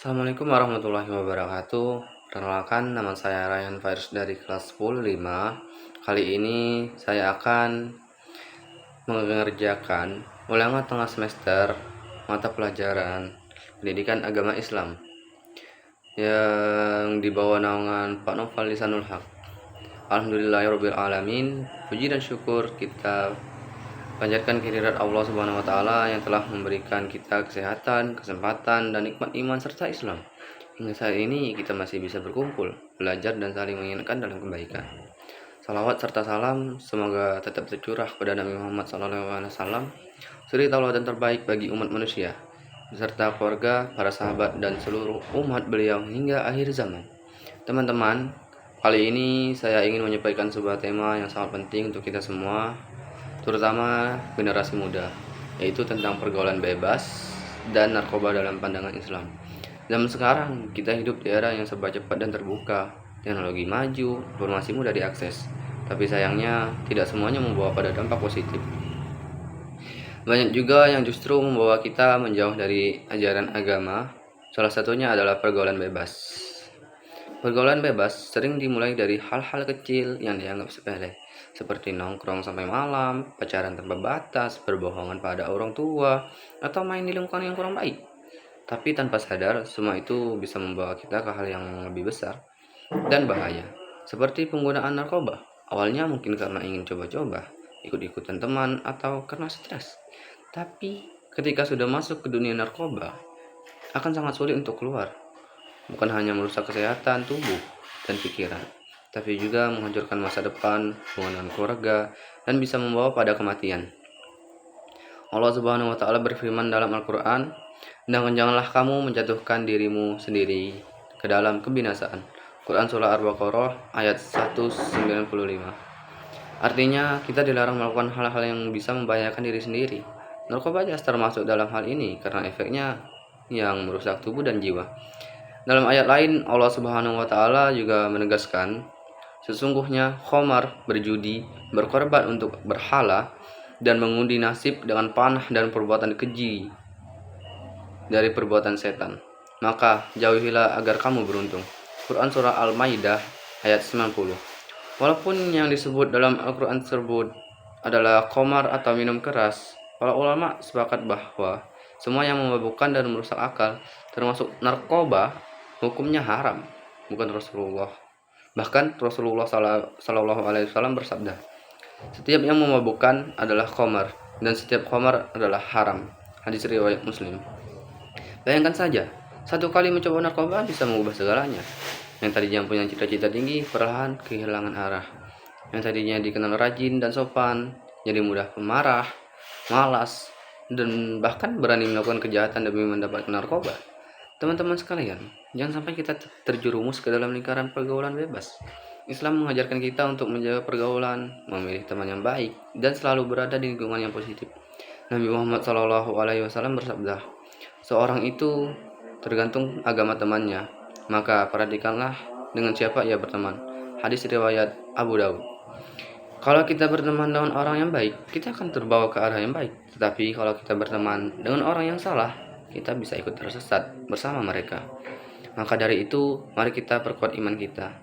Assalamualaikum warahmatullahi wabarakatuh. Perkenalkan, nama saya Rayhan Fairuz dari kelas 10 5. Kali ini saya akan mengerjakan ulangan tengah semester mata pelajaran Pendidikan Agama Islam yang dibawa naungan Pak Noval Lisanul Haq. Alhamdulillahirabbil alamin. Puji dan syukur kita panjatkan kehadirat Allah Subhanahu wa taala yang telah memberikan kita kesehatan, kesempatan dan nikmat iman serta Islam. Hingga saat ini kita masih bisa berkumpul, belajar dan saling mengingatkan dalam kebaikan. Salawat serta salam semoga tetap tercurah kepada Nabi Muhammad SAW, suri tauladan terbaik bagi umat manusia, beserta keluarga, para sahabat dan seluruh umat beliau hingga akhir zaman. Teman-teman, kali ini saya ingin menyampaikan sebuah tema yang sangat penting untuk kita semua, terutama generasi muda, yaitu tentang pergaulan bebas dan narkoba dalam pandangan Islam. Zaman sekarang kita hidup di era yang serba cepat dan terbuka, teknologi maju, informasi mudah diakses, tapi sayangnya tidak semuanya membawa pada dampak positif. Banyak juga yang justru membawa kita menjauh dari ajaran agama. Salah satunya adalah pergaulan bebas. Pergaulan bebas sering dimulai dari hal-hal kecil yang dianggap sepele, seperti nongkrong sampai malam, pacaran tanpa batas, berbohongan pada orang tua, atau main di lingkungan yang kurang baik. Tapi tanpa sadar, semua itu bisa membawa kita ke hal yang lebih besar dan bahaya, seperti penggunaan narkoba. Awalnya mungkin karena ingin coba-coba, ikut-ikutan teman, atau karena stres. Tapi ketika sudah masuk ke dunia narkoba, akan sangat sulit untuk keluar. Bukan hanya merusak kesehatan tubuh dan pikiran, tapi juga menghancurkan masa depan, hubungan keluarga, dan bisa membawa pada kematian. Allah Subhanahu wa taala berfirman dalam Al-Qur'an, "Dan janganlah kamu menjatuhkan dirimu sendiri ke dalam kebinasaan." Quran surah Al-Baqarah ayat 195. Artinya, kita dilarang melakukan hal-hal yang bisa membahayakan diri sendiri. Narkoba jelas termasuk dalam hal ini karena efeknya yang merusak tubuh dan jiwa. Dalam ayat lain, Allah Subhanahu wa taala juga menegaskan, sesungguhnya khamar, berjudi, berkorban untuk berhala, dan mengundi nasib dengan panah dan perbuatan keji dari perbuatan setan. Maka jauhilah agar kamu beruntung. Quran surah Al-Maidah ayat 90. Walaupun yang disebut dalam Al-Quran tersebut adalah khamar atau minum keras, para ulama sepakat bahwa semua yang memabukkan dan merusak akal, termasuk narkoba, hukumnya haram, bukan Rasulullah. Bahkan Rasulullah Sallallahu Alaihi Wasallam bersabda, setiap yang memabukkan adalah khamar dan setiap khamar adalah haram. Hadis riwayat Muslim. Bayangkan saja, satu kali mencoba narkoba bisa mengubah segalanya. Yang tadinya punya cita-cita tinggi, perlahan kehilangan arah. Yang tadinya dikenal rajin dan sopan, jadi mudah pemarah, malas, dan bahkan berani melakukan kejahatan demi mendapatkan narkoba. Teman-teman sekalian, jangan sampai kita terjerumus ke dalam lingkaran pergaulan bebas. Islam mengajarkan kita untuk menjaga pergaulan, memilih teman yang baik, dan selalu berada di lingkungan yang positif. Nabi Muhammad SAW bersabda, seorang itu tergantung agama temannya, maka perhatikanlah dengan siapa ia berteman. Hadis riwayat Abu Daud. Kalau kita berteman dengan orang yang baik, kita akan terbawa ke arah yang baik. Tetapi kalau kita berteman dengan orang yang salah, kita bisa ikut tersesat bersama mereka. Maka dari itu, mari kita perkuat iman kita.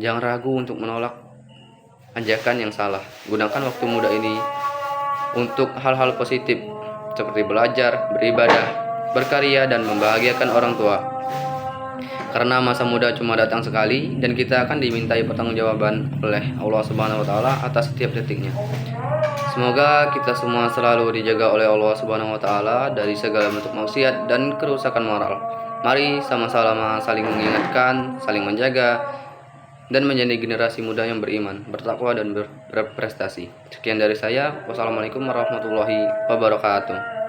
Jangan ragu untuk menolak ajakan yang salah. Gunakan waktu muda ini untuk hal-hal positif, seperti belajar, beribadah, berkarya, dan membahagiakan orang tua. Karena masa muda cuma datang sekali dan kita akan dimintai pertanggungjawaban oleh Allah Subhanahu wa taala atas setiap detiknya. Semoga kita semua selalu dijaga oleh Allah Subhanahu wa taala dari segala bentuk maksiat dan kerusakan moral. Mari sama-sama saling mengingatkan, saling menjaga, dan menjadi generasi muda yang beriman, bertakwa, dan berprestasi. Sekian dari saya. Wassalamualaikum warahmatullahi wabarakatuh.